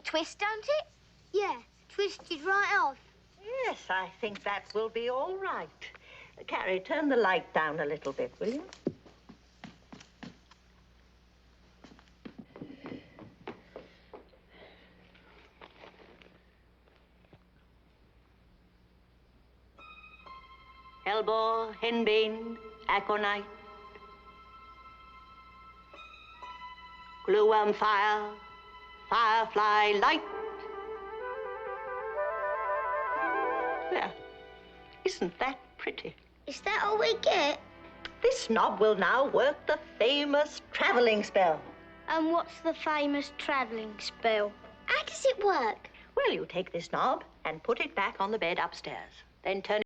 twist, don't it? Yeah, twisted right off. Yes, I think that will be all right. Carrie, turn the light down a little bit, will you? Hellebore, henbane, aconite, glowworm fire, firefly light. There. Isn't that pretty? Is that all we get? This knob will now work the famous travelling spell. And what's the famous travelling spell? How does it work? Well, you take this knob and put it back on the bed upstairs. Then turn